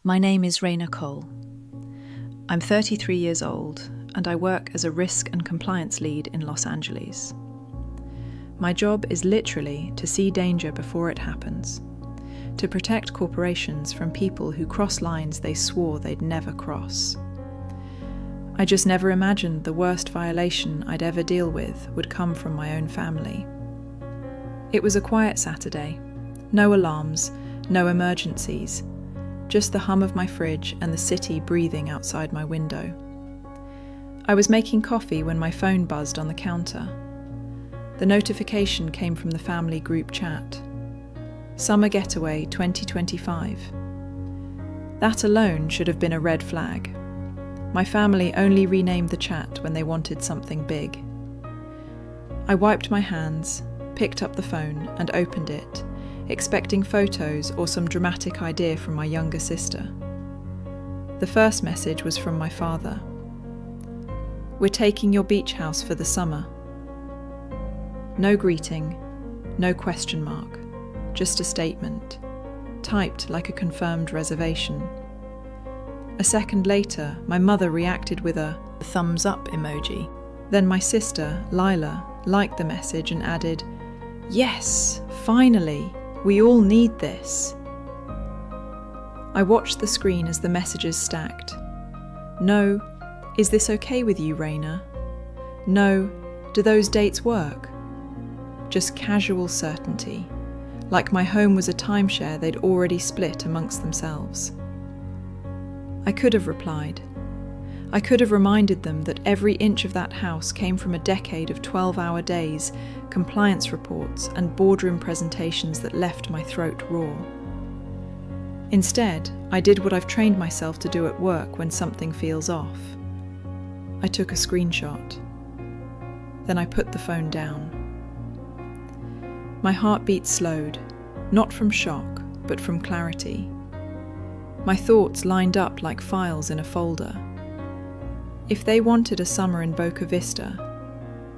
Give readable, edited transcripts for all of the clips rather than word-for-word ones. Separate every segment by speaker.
Speaker 1: My name is Raina Cole. I'm 33 years old and I work as a risk and compliance lead in Los Angeles. My job is literally to see danger before it happens, to protect corporations from people who cross lines they swore they'd never cross. I just never imagined the worst violation I'd ever deal with would come from my own family. It was a quiet Saturday. No alarms, no emergencies, just the hum of my fridge and the city breathing outside my window. I was making coffee when my phone buzzed on the counter. The notification came from the family group chat. Summer Getaway 2025. That alone should have been a red flag. My family only renamed the chat when they wanted something big. I wiped my hands, picked up the phone and opened it, expecting photos or some dramatic idea from my younger sister. The first message was from my father. "We're taking your beach house for the summer." No greeting, no question mark, just a statement, typed like a confirmed reservation. A second later, my mother reacted with a thumbs up emoji. Then my sister, Lila, liked the message and added, "Yes, finally! We all need this." I watched the screen as the messages stacked. No, "Is this okay with you, Raina?" No, "Do those dates work?" Just casual certainty, like my home was a timeshare they'd already split amongst themselves. I could have replied. I could have reminded them that every inch of that house came from a decade of 12-hour days, compliance reports, and boardroom presentations that left my throat raw. Instead, I did what I've trained myself to do at work when something feels off. I took a screenshot. Then I put the phone down. My heartbeat slowed, not from shock, but from clarity. My thoughts lined up like files in a folder. If they wanted a summer in Boca Vista,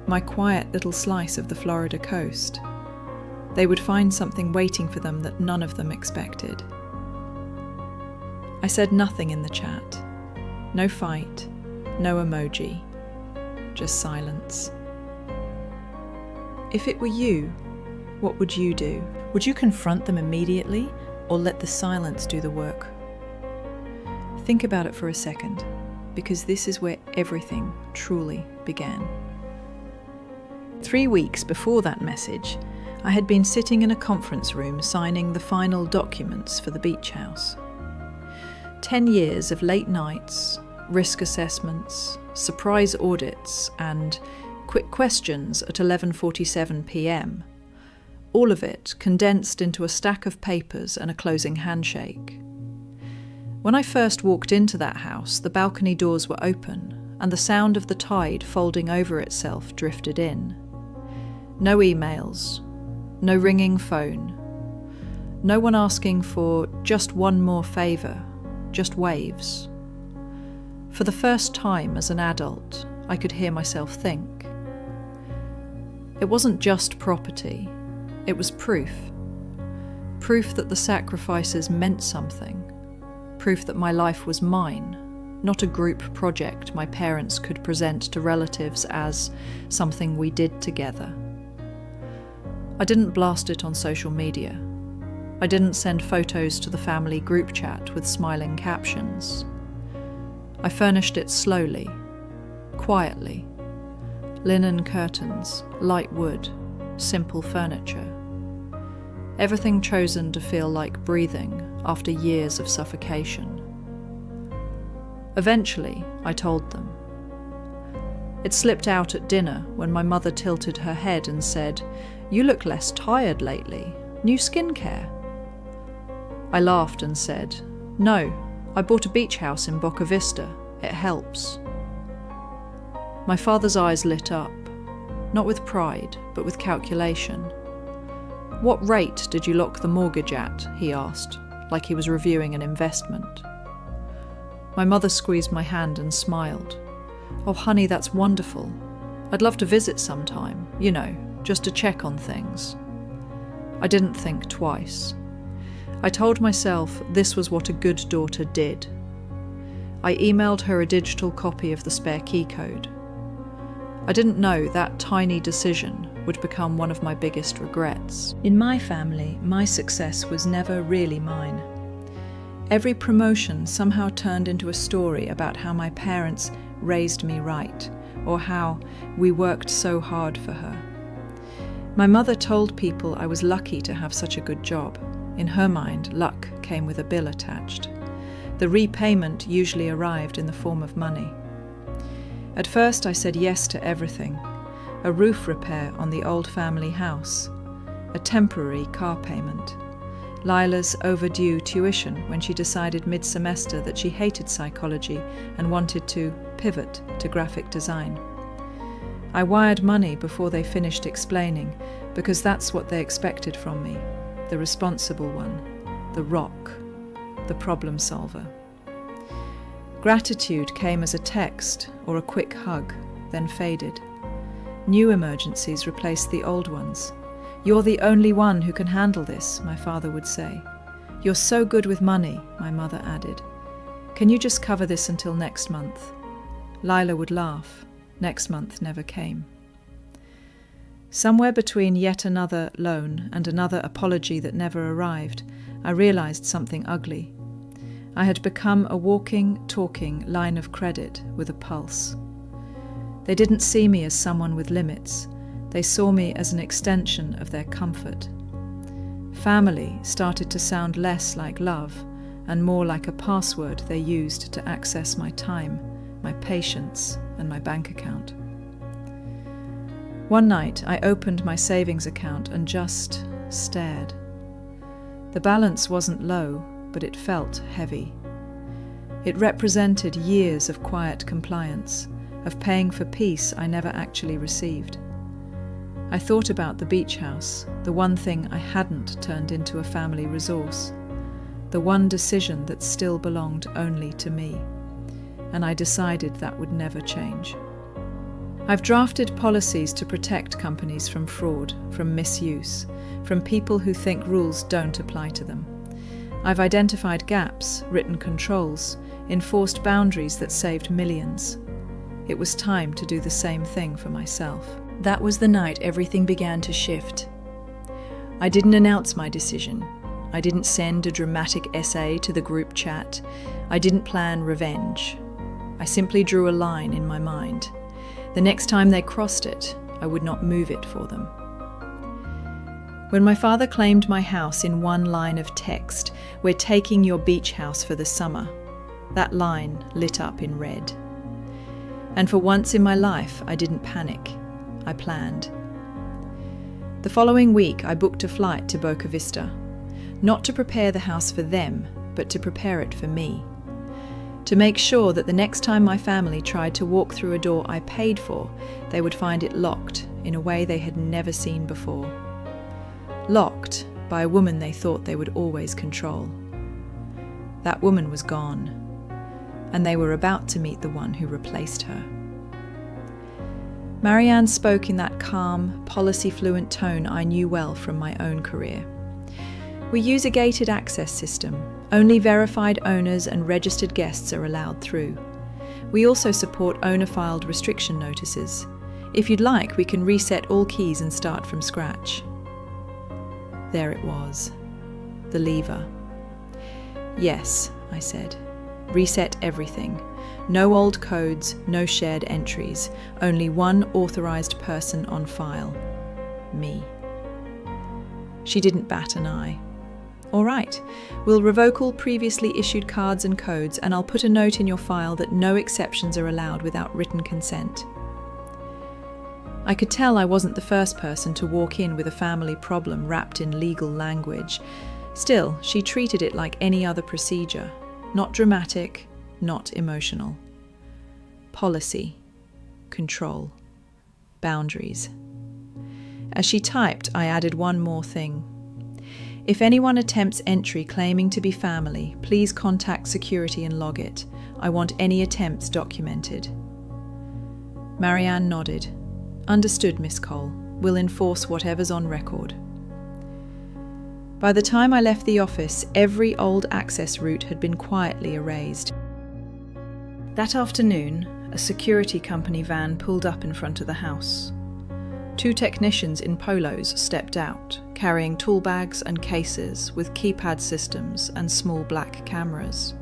Speaker 1: my quiet little slice of the Florida coast, they would find something waiting for them that none of them expected. I said nothing in the chat. No fight, no emoji, just silence. If it were you, what would you do? Would you confront them immediately or let the silence do the work? Think about it for a second, because this is where everything truly began. 3 weeks before that message, I had been sitting in a conference room signing the final documents for the beach house. 10 years of late nights, risk assessments, surprise audits, and quick questions at 11:47 p.m. All of it condensed into a stack of papers and a closing handshake. When I first walked into that house, the balcony doors were open, and the sound of the tide folding over itself drifted in. No emails, no ringing phone, no one asking for just one more favour, just waves. For the first time as an adult, I could hear myself think. It wasn't just property, it was proof. Proof that the sacrifices meant something. Proof that my life was mine, not a group project my parents could present to relatives as something we did together. I didn't blast it on social media. I didn't send photos to the family group chat with smiling captions. I furnished it slowly, quietly. Linen curtains, light wood, simple furniture. Everything chosen to feel like breathing after years of suffocation. Eventually, I told them. It slipped out at dinner when my mother tilted her head and said, "You look less tired lately. New skincare?" I laughed and said, "No, I bought a beach house in Boca Vista. It helps." My father's eyes lit up, not with pride, but with calculation. "What rate did you lock the mortgage at?" he asked, like he was reviewing an investment. My mother squeezed my hand and smiled. "Oh, honey, that's wonderful. I'd love to visit sometime, just to check on things." I didn't think twice. I told myself this was what a good daughter did. I emailed her a digital copy of the spare key code. I didn't know that tiny decision would become one of my biggest regrets. In my family, my success was never really mine. Every promotion somehow turned into a story about how my parents raised me right, or how we worked so hard for her. My mother told people I was lucky to have such a good job. In her mind, luck came with a bill attached. The repayment usually arrived in the form of money. At first I said yes to everything. A roof repair on the old family house, a temporary car payment, Lila's overdue tuition when she decided mid-semester that she hated psychology and wanted to pivot to graphic design. I wired money before they finished explaining, because that's what they expected from me, the responsible one, the rock, the problem solver. Gratitude came as a text or a quick hug, then faded. New emergencies replaced the old ones. "You're the only one who can handle this," my father would say. "You're so good with money," my mother added. "Can you just cover this until next month?" Lila would laugh. Next month never came. Somewhere between yet another loan and another apology that never arrived, I realized something ugly. I had become a walking, talking line of credit with a pulse. They didn't see me as someone with limits. They saw me as an extension of their comfort. Family started to sound less like love and more like a password they used to access my time, my patience, and my bank account. One night, I opened my savings account and just stared. The balance wasn't low, but it felt heavy. It represented years of quiet compliance, of paying for peace I never actually received. I thought about the beach house, the one thing I hadn't turned into a family resource, the one decision that still belonged only to me, and I decided that would never change. I've drafted policies to protect companies from fraud, from misuse, from people who think rules don't apply to them. I've identified gaps, written controls, enforced boundaries that saved millions. It was time to do the same thing for myself. That was the night everything began to shift. I didn't announce my decision. I didn't send a dramatic essay to the group chat. I didn't plan revenge. I simply drew a line in my mind. The next time they crossed it, I would not move it for them. When my father claimed my house in one line of text, "We're taking your beach house for the summer," that line lit up in red. And for once in my life, I didn't panic. I planned. The following week, I booked a flight to Boca Vista, not to prepare the house for them, but to prepare it for me. To make sure that the next time my family tried to walk through a door I paid for, they would find it locked in a way they had never seen before. Locked by a woman they thought they would always control. That woman was gone, and they were about to meet the one who replaced her. Marianne spoke in that calm, policy-fluent tone I knew well from my own career. "We use a gated access system. Only verified owners and registered guests are allowed through. We also support owner-filed restriction notices. If you'd like, we can reset all keys and start from scratch." There it was, the lever. "Yes," I said. "Reset everything. No old codes, no shared entries. Only one authorized person on file. Me." She didn't bat an eye. "All right, we'll revoke all previously issued cards and codes, and I'll put a note in your file that no exceptions are allowed without written consent." I could tell I wasn't the first person to walk in with a family problem wrapped in legal language. Still, she treated it like any other procedure. Not dramatic, not emotional. Policy, control, boundaries. As she typed, I added one more thing. "If anyone attempts entry claiming to be family, please contact security and log it. I want any attempts documented." Marianne nodded. "Understood, Miss Cole. We'll enforce whatever's on record." By the time I left the office, every old access route had been quietly erased. That afternoon, a security company van pulled up in front of the house. 2 technicians in polos stepped out, carrying tool bags and cases with keypad systems and small black cameras.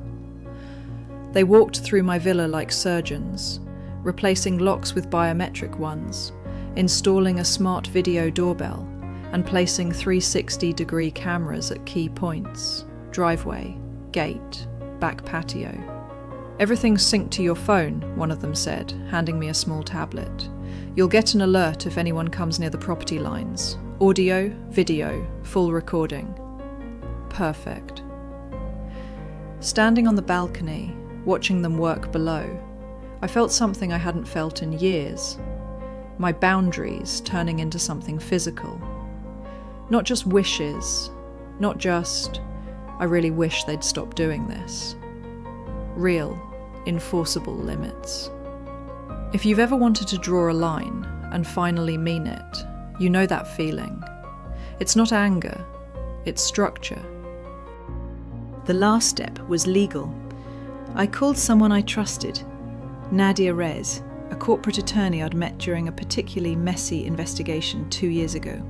Speaker 1: They walked through my villa like surgeons, replacing locks with biometric ones, installing a smart video doorbell, and placing 360-degree cameras at key points: driveway, gate, back patio. "Everything's synced to your phone," one of them said, handing me a small tablet. "You'll get an alert if anyone comes near the property lines. Audio, video, full recording." Perfect. Standing on the balcony, watching them work below, I felt something I hadn't felt in years. My boundaries turning into something physical. Not just wishes, not just, "I really wish they'd stop doing this." Real, enforceable limits. If you've ever wanted to draw a line and finally mean it, you know that feeling. It's not anger, it's structure. The last step was legal. I called someone I trusted, Nadia Rez, a corporate attorney I'd met during a particularly messy investigation 2 years ago.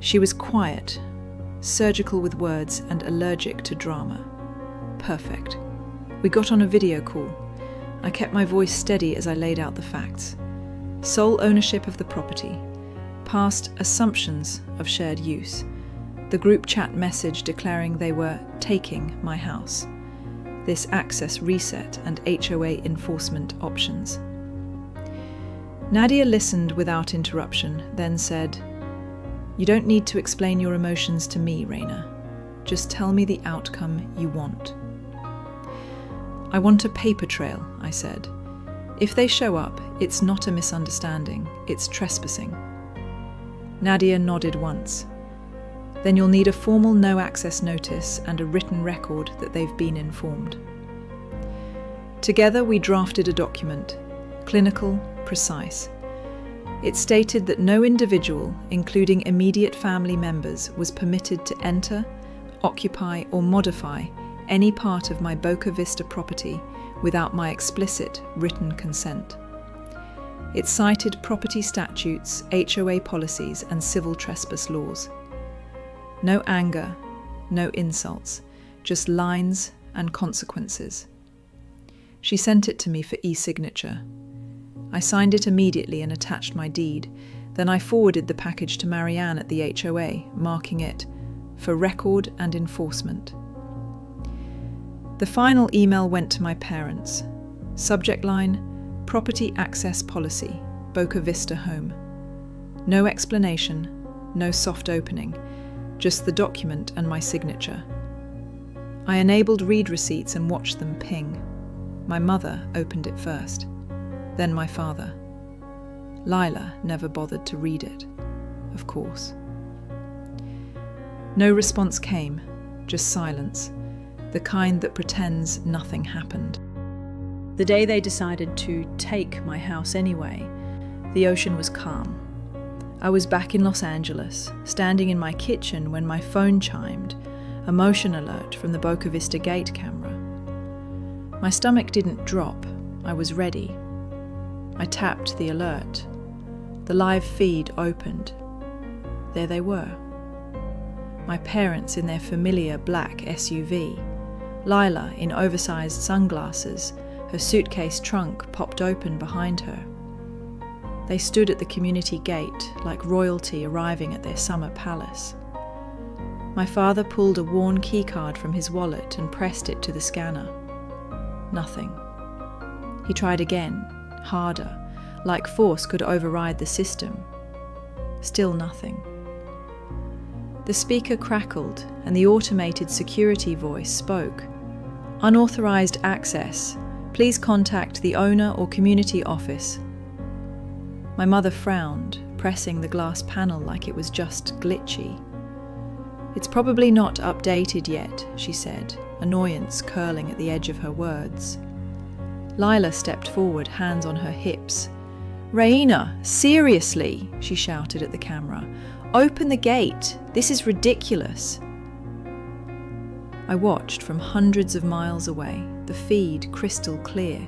Speaker 1: She was quiet, surgical with words, and allergic to drama. Perfect. We got on a video call. I kept my voice steady as I laid out the facts. Sole ownership of the property, past assumptions of shared use, the group chat message declaring they were taking my house, this access reset and HOA enforcement options. Nadia listened without interruption, then said, "You don't need to explain your emotions to me, Raina. Just tell me the outcome you want." "I want a paper trail," I said. "If they show up, it's not a misunderstanding, it's trespassing." Nadia nodded once. "Then you'll need a formal no-access notice and a written record that they've been informed." Together we drafted a document, clinical, precise. It stated that no individual, including immediate family members, was permitted to enter, occupy, or modify any part of my Boca Vista property without my explicit written consent. It cited property statutes, HOA policies, and civil trespass laws. No anger, no insults, just lines and consequences. She sent it to me for e-signature. I signed it immediately and attached my deed. Then I forwarded the package to Marianne at the HOA, marking it for record and enforcement. The final email went to my parents. Subject line, Property Access Policy, Boca Vista Home. No explanation, no soft opening, just the document and my signature. I enabled read receipts and watched them ping. My mother opened it first, then my father. Lila never bothered to read it, of course. No response came, just silence, the kind that pretends nothing happened. The day they decided to take my house anyway, the ocean was calm. I was back in Los Angeles, standing in my kitchen when my phone chimed, a motion alert from the Boca Vista gate camera. My stomach didn't drop, I was ready. I tapped the alert. The live feed opened. There they were. My parents in their familiar black SUV, Lila in oversized sunglasses, her suitcase trunk popped open behind her. They stood at the community gate like royalty arriving at their summer palace. My father pulled a worn keycard from his wallet and pressed it to the scanner. Nothing. He tried again, harder, like force could override the system. Still nothing. The speaker crackled and the automated security voice spoke. "Unauthorized access. Please contact the owner or community office." My mother frowned, pressing the glass panel like it was just glitchy. "It's probably not updated yet," she said, annoyance curling at the edge of her words. Lila stepped forward, hands on her hips. "Raina, seriously," she shouted at the camera. Open the gate! This is ridiculous! I watched from hundreds of miles away, the feed crystal clear.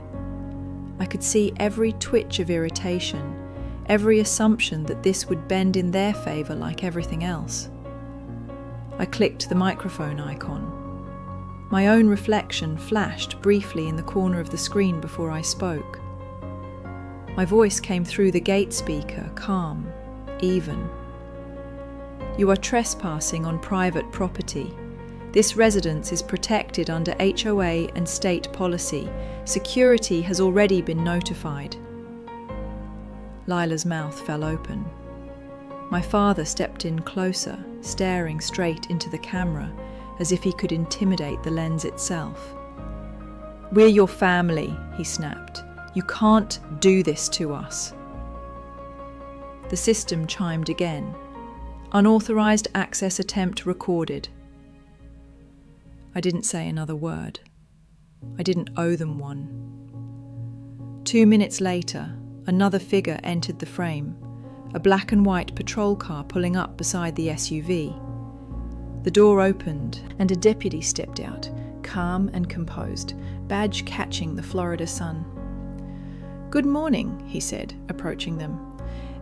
Speaker 1: I could see every twitch of irritation, every assumption that this would bend in their favour like everything else. I clicked the microphone icon. My own reflection flashed briefly in the corner of the screen before I spoke. My voice came through the gate speaker, calm, even. You are trespassing on private property. This residence is protected under HOA and state policy. Security has already been notified. Lila's mouth fell open. My father stepped in closer, staring straight into the camera, as if he could intimidate the lens itself. "We're your family," he snapped. "You can't do this to us." The system chimed again. Unauthorized access attempt recorded. I didn't say another word. I didn't owe them one. 2 minutes later, another figure entered the frame, a black and white patrol car pulling up beside the SUV. The door opened and a deputy stepped out, calm and composed, badge catching the Florida sun. "Good morning," he said, approaching them.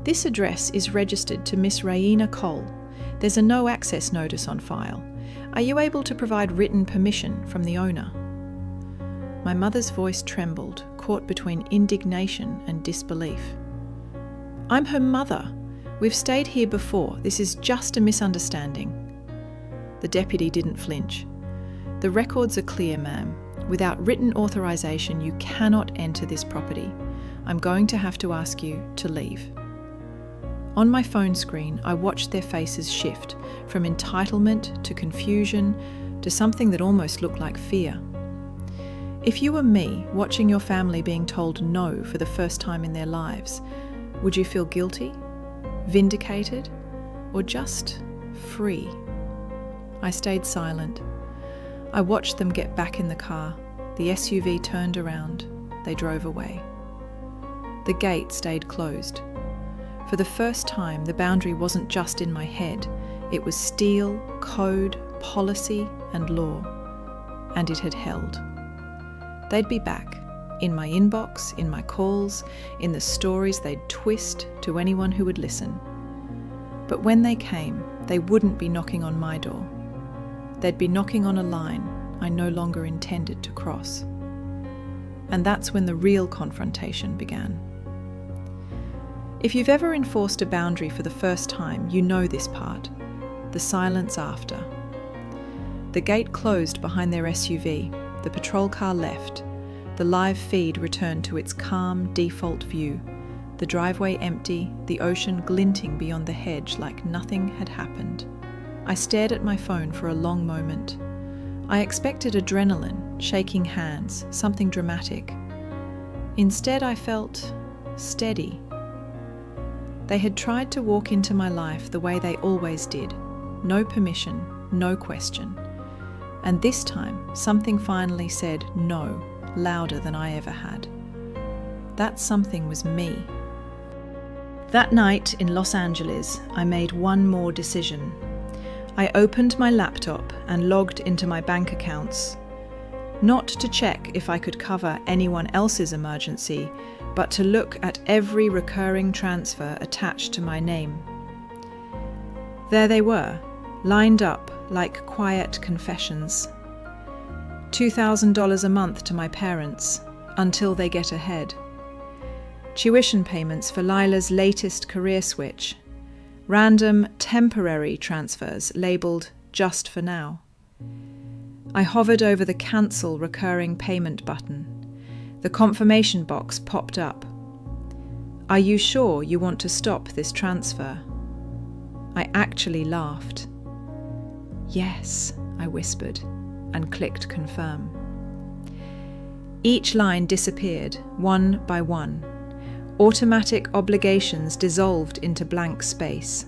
Speaker 1: "This address is registered to Miss Raina Cole. There's a no access notice on file. Are you able to provide written permission from the owner?" My mother's voice trembled, caught between indignation and disbelief. "I'm her mother. We've stayed here before. This is just a misunderstanding." The deputy didn't flinch. "The records are clear, ma'am. Without written authorization, you cannot enter this property. I'm going to have to ask you to leave." On my phone screen, I watched their faces shift from entitlement to confusion to something that almost looked like fear. If you were me, watching your family being told no for the first time in their lives, would you feel guilty, vindicated, or just free? I stayed silent. I watched them get back in the car. The SUV turned around. They drove away. The gate stayed closed. For the first time, the boundary wasn't just in my head. It was steel, code, policy, and law. And it had held. They'd be back, in my inbox, in my calls, in the stories they'd twist to anyone who would listen. But when they came, they wouldn't be knocking on my door. They'd be knocking on a line I no longer intended to cross. And that's when the real confrontation began. If you've ever enforced a boundary for the first time, you know this part, the silence after. The gate closed behind their SUV, the patrol car left, the live feed returned to its calm default view, the driveway empty, the ocean glinting beyond the hedge like nothing had happened. I stared at my phone for a long moment. I expected adrenaline, shaking hands, something dramatic. Instead, I felt steady. They had tried to walk into my life the way they always did. No permission, no question. And this time, something finally said no, louder than I ever had. That something was me. That night in Los Angeles, I made one more decision. I opened my laptop and logged into my bank accounts. Not to check if I could cover anyone else's emergency, but to look at every recurring transfer attached to my name. There they were, lined up like quiet confessions. $2,000 a month to my parents, until they get ahead. Tuition payments for Lila's latest career switch. Random, temporary transfers labelled just for now. I hovered over the cancel recurring payment button. The confirmation box popped up. Are you sure you want to stop this transfer? I actually laughed. Yes, I whispered, and clicked confirm. Each line disappeared, one by one. Automatic obligations dissolved into blank space.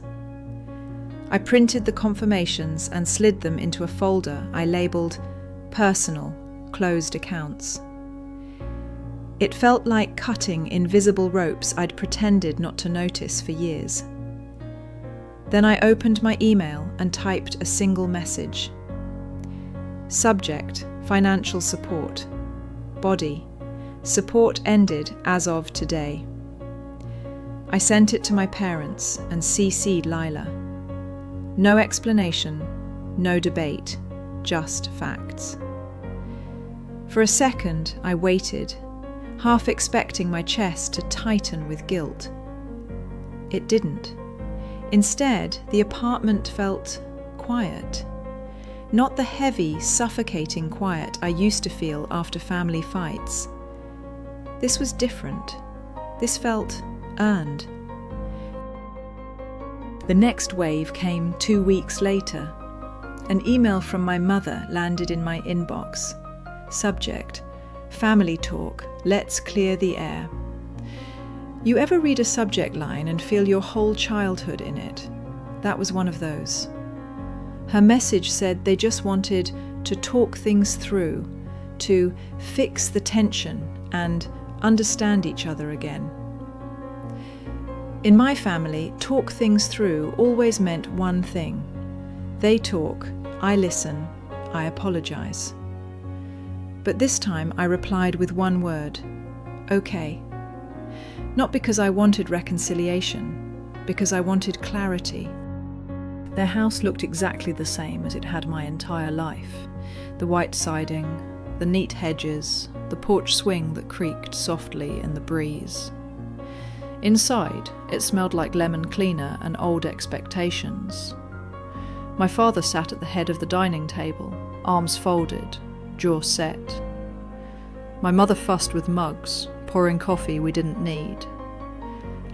Speaker 1: I printed the confirmations and slid them into a folder I labelled Personal, Closed Accounts. It felt like cutting invisible ropes I'd pretended not to notice for years. Then I opened my email and typed a single message. Subject: financial support. Body: support ended as of today. I sent it to my parents and CC'd Lila. No explanation, no debate, just facts. For a second, I waited, half expecting my chest to tighten with guilt. It didn't. Instead, the apartment felt quiet. Not the heavy, suffocating quiet I used to feel after family fights. This was different. This felt earned. The next wave came 2 weeks later. An email from my mother landed in my inbox. Subject: family talk, let's clear the air. You ever read a subject line and feel your whole childhood in it? That was one of those. Her message said they just wanted to talk things through, to fix the tension and understand each other again. In my family, talk things through always meant one thing. They talk, I listen, I apologize. But this time I replied with one word: okay. Not because I wanted reconciliation, because I wanted clarity. Their house looked exactly the same as it had my entire life. The white siding, the neat hedges, the porch swing that creaked softly in the breeze. Inside, it smelled like lemon cleaner and old expectations. My father sat at the head of the dining table, arms folded, jaw set. My mother fussed with mugs, pouring coffee we didn't need.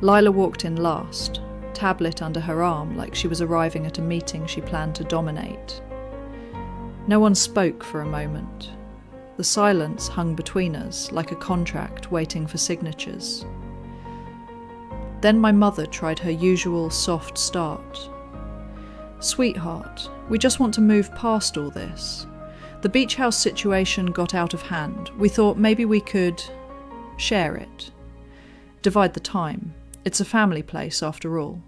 Speaker 1: Lila walked in last, tablet under her arm like she was arriving at a meeting she planned to dominate. No one spoke for a moment. The silence hung between us like a contract waiting for signatures. Then my mother tried her usual soft start. Sweetheart, we just want to move past all this. The beach house situation got out of hand. We thought maybe we could share it. Divide the time. It's a family place after all.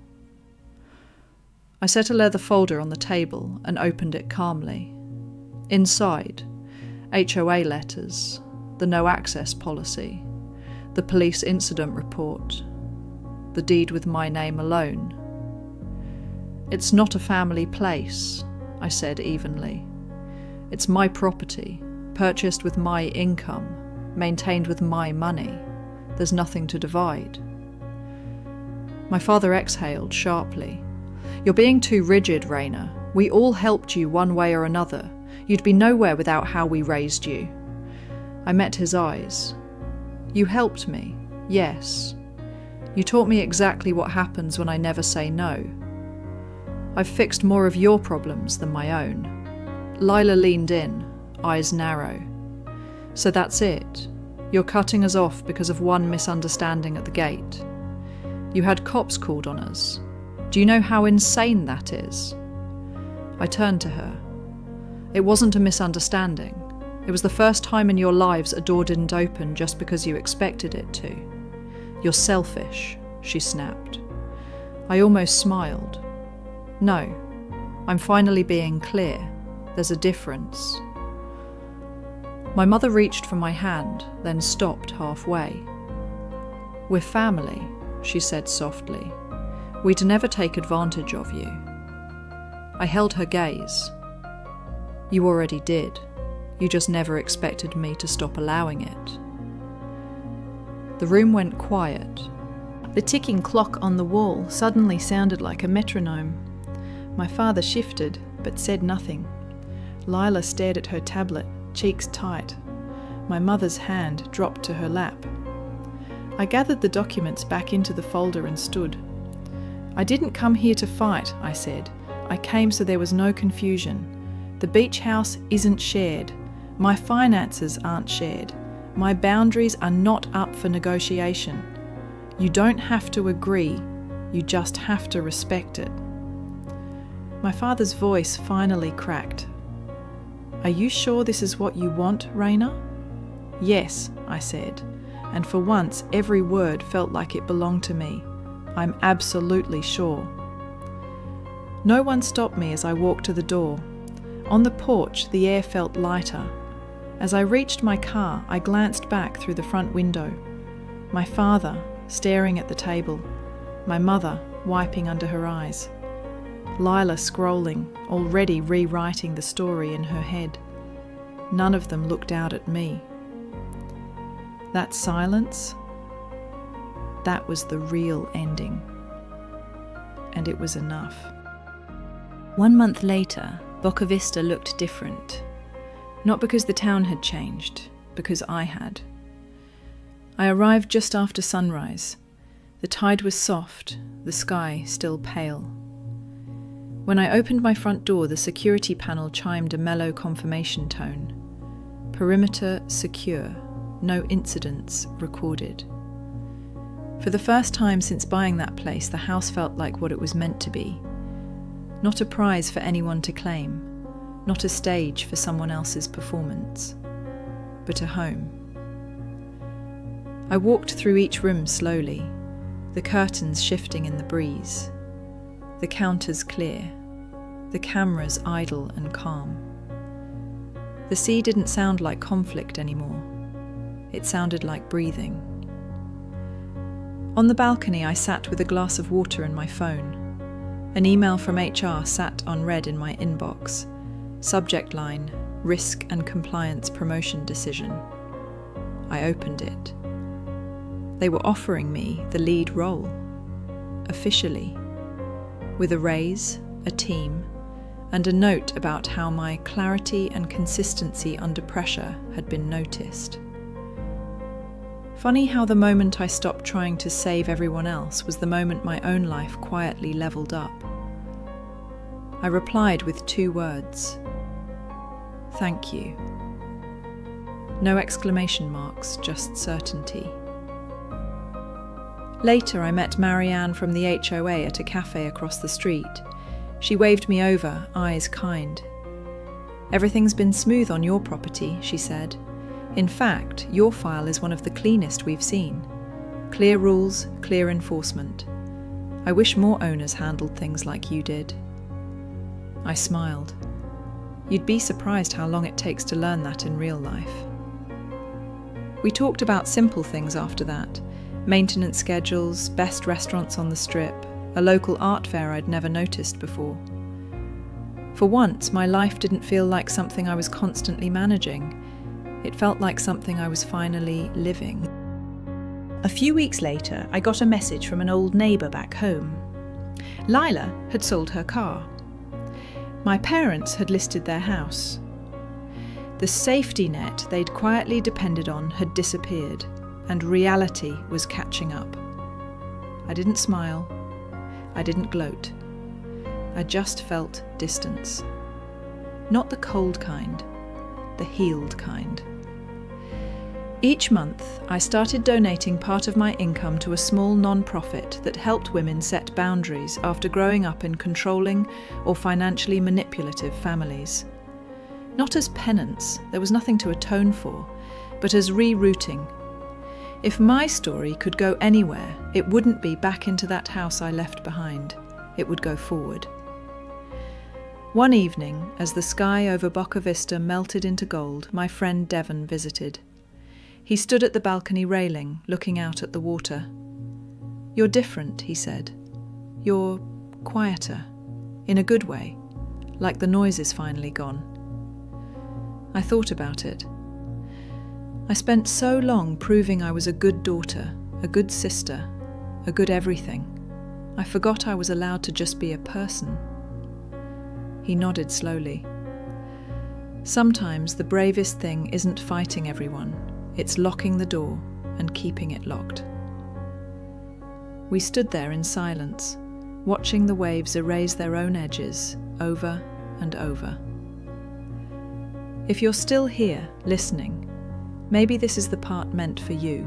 Speaker 1: I set a leather folder on the table and opened it calmly. Inside, HOA letters, the no access policy, the police incident report, the deed with my name alone. It's not a family place, I said evenly. It's my property, purchased with my income, maintained with my money. There's nothing to divide. My father exhaled sharply. You're being too rigid, Raina. We all helped you one way or another. You'd be nowhere without how we raised you. I met his eyes. You helped me, yes. You taught me exactly what happens when I never say no. I've fixed more of your problems than my own. Lila leaned in, eyes narrow. So that's it. You're cutting us off because of one misunderstanding at the gate. You had cops called on us. Do you know how insane that is? I turned to her. It wasn't a misunderstanding. It was the first time in your lives a door didn't open just because you expected it to. You're selfish, she snapped. I almost smiled. No, I'm finally being clear. There's a difference. My mother reached for my hand, then stopped halfway. We're family, she said softly. We'd never take advantage of you. I held her gaze. You already did. You just never expected me to stop allowing it. The room went quiet. The ticking clock on the wall suddenly sounded like a metronome. My father shifted, but said nothing. Lila stared at her tablet, cheeks tight. My mother's hand dropped to her lap. I gathered the documents back into the folder and stood. I didn't come here to fight, I said. I came so there was no confusion. The beach house isn't shared. My finances aren't shared. My boundaries are not up for negotiation. You don't have to agree, you just have to respect it. My father's voice finally cracked. Are you sure this is what you want, Raina? Yes, I said, and for once every word felt like it belonged to me. I'm absolutely sure. No one stopped me as I walked to the door. On the porch, the air felt lighter. As I reached my car, I glanced back through the front window. My father, staring at the table. My mother, wiping under her eyes. Lila scrolling, already rewriting the story in her head. None of them looked out at me. That silence, that was the real ending. And it was enough.
Speaker 2: 1 month later, Boca Vista looked different. Not because the town had changed, because I had. I arrived just after sunrise. The tide was soft, the sky still pale. When I opened my front door, the security panel chimed a mellow confirmation tone. Perimeter secure, no incidents recorded. For the first time since buying that place, the house felt like what it was meant to be. Not a prize for anyone to claim, not a stage for someone else's performance, but a home. I walked through each room slowly, the curtains shifting in the breeze, the counters clear, the cameras idle and calm. The sea didn't sound like conflict anymore. It sounded like breathing. On the balcony, I sat with a glass of water and my phone. An email from HR sat unread in my inbox. Subject line, Risk and Compliance Promotion Decision. I opened it. They were offering me the lead role. Officially. With a raise, a team, and a note about how my clarity and consistency under pressure had been noticed. Funny how the moment I stopped trying to save everyone else was the moment my own life quietly leveled up. I replied with 2 words. Thank you. No exclamation marks, just certainty. Later, I met Marianne from the HOA at a cafe across the street. She waved me over, eyes kind. Everything's been smooth on your property, she said. In fact, your file is one of the cleanest we've seen. Clear rules, clear enforcement. I wish more owners handled things like you did. I smiled. You'd be surprised how long it takes to learn that in real life. We talked about simple things after that. Maintenance schedules, best restaurants on the strip, a local art fair I'd never noticed before. For once, my life didn't feel like something I was constantly managing. It felt like something I was finally living.
Speaker 3: A few weeks later, I got a message from an old neighbour back home. Lila had sold her car. My parents had listed their house. The safety net they'd quietly depended on had disappeared, and reality was catching up. I didn't smile. I didn't gloat. I just felt distance. Not the cold kind, the healed kind. Each month, I started donating part of my income to a small non-profit that helped women set boundaries after growing up in controlling or financially manipulative families. Not as penance, there was nothing to atone for, but as rerouting. If my story could go anywhere, it wouldn't be back into that house I left behind. It would go forward. One evening, as the sky over Boca Vista melted into gold, my friend Devon visited. He stood at the balcony railing, looking out at the water. "You're different," he said. "You're quieter, in a good way, like the noise is finally gone." I thought about it. I spent so long proving I was a good daughter, a good sister, a good everything. I forgot I was allowed to just be a person. He nodded slowly. Sometimes the bravest thing isn't fighting everyone. It's locking the door and keeping it locked. We stood there in silence, watching the waves erase their own edges over and over. If you're still here, listening, maybe this is the part meant for you.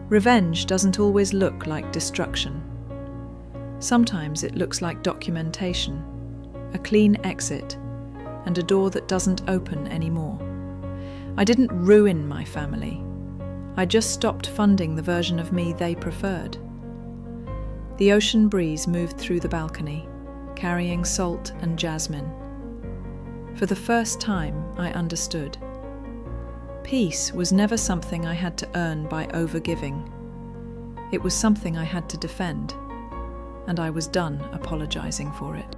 Speaker 3: Revenge doesn't always look like destruction. Sometimes it looks like documentation, a clean exit, and a door that doesn't open anymore. I didn't ruin my family. I just stopped funding the version of me they preferred. The ocean breeze moved through the balcony.
Speaker 2: carrying salt and jasmine. For the first time, I understood. Peace was never something I had to earn by overgiving. It was something I had to defend, and I was done apologizing for it.